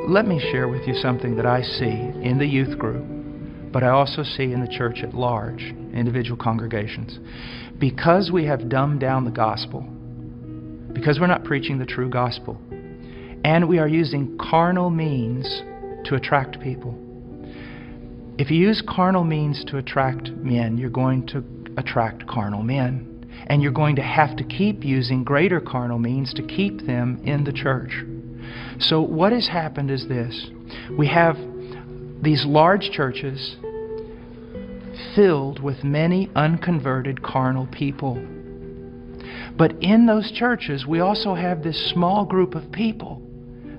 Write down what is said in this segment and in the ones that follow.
let me share with you something that I see in the youth group, but I also see in the church at large, individual congregations. Because we have dumbed down the gospel, because we're not preaching the true gospel, and we are using carnal means to attract people. If you use carnal means to attract men, you're going to attract carnal men. And you're going to have to keep using greater carnal means to keep them in the church. So what has happened is this. We have these large churches filled with many unconverted carnal people. But in those churches, we also have this small group of people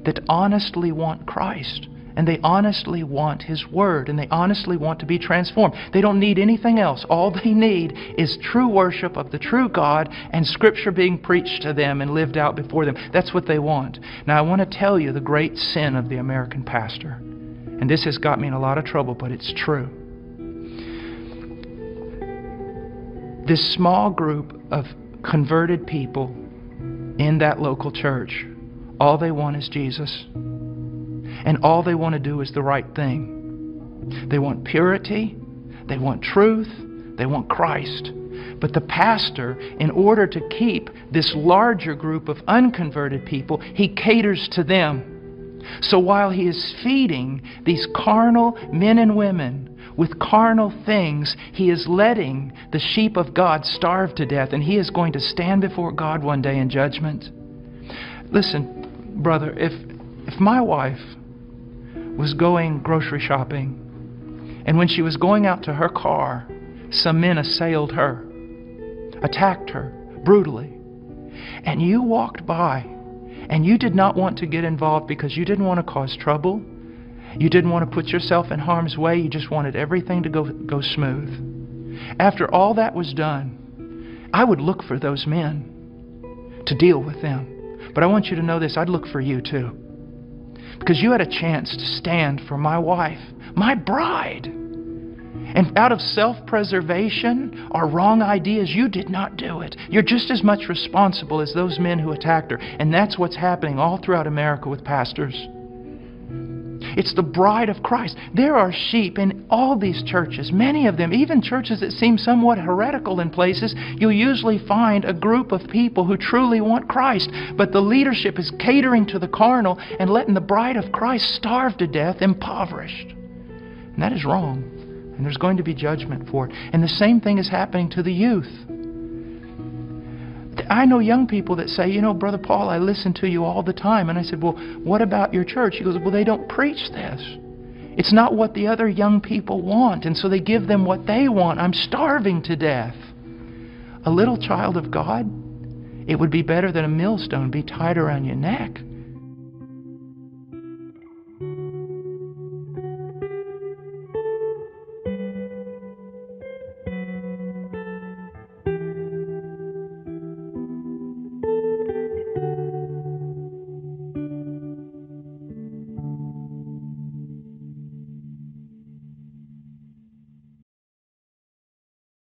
that honestly want Christ. And they honestly want His Word, and they honestly want to be transformed. They don't need anything else. All they need is true worship of the true God and Scripture being preached to them and lived out before them. That's what they want. Now, I want to tell you the great sin of the American pastor. And this has got me in a lot of trouble, but it's true. This small group of converted people in that local church, all they want is Jesus. And all they want to do is the right thing. They want purity, they want truth, they want Christ. But the pastor, in order to keep this larger group of unconverted people, he caters to them. So while he is feeding these carnal men and women with carnal things, he is letting the sheep of God starve to death, and he is going to stand before God one day in judgment. Listen, brother, if my wife was going grocery shopping, and when she was going out to her car, some men assailed her, attacked her brutally, and you walked by, and you did not want to get involved because you didn't want to cause trouble, you didn't want to put yourself in harm's way, you just wanted everything to go smooth. After all that was done, I would look for those men to deal with them. But I want you to know this, I'd look for you too. Because you had a chance to stand for my wife, my bride. And out of self-preservation or wrong ideas, you did not do it. You're just as much responsible as those men who attacked her. And that's what's happening all throughout America with pastors. It's the bride of Christ. There are sheep in all these churches, many of them, even churches that seem somewhat heretical in places. You'll usually find a group of people who truly want Christ, but the leadership is catering to the carnal and letting the bride of Christ starve to death, impoverished. And that is wrong. And there's going to be judgment for it. And the same thing is happening to the youth. I know young people that say, you know, Brother Paul, I listen to you all the time. And I said, well, what about your church? He goes, well, they don't preach this. It's not what the other young people want. And so they give them what they want. I'm starving to death. A little child of God, it would be better that a millstone be tied around your neck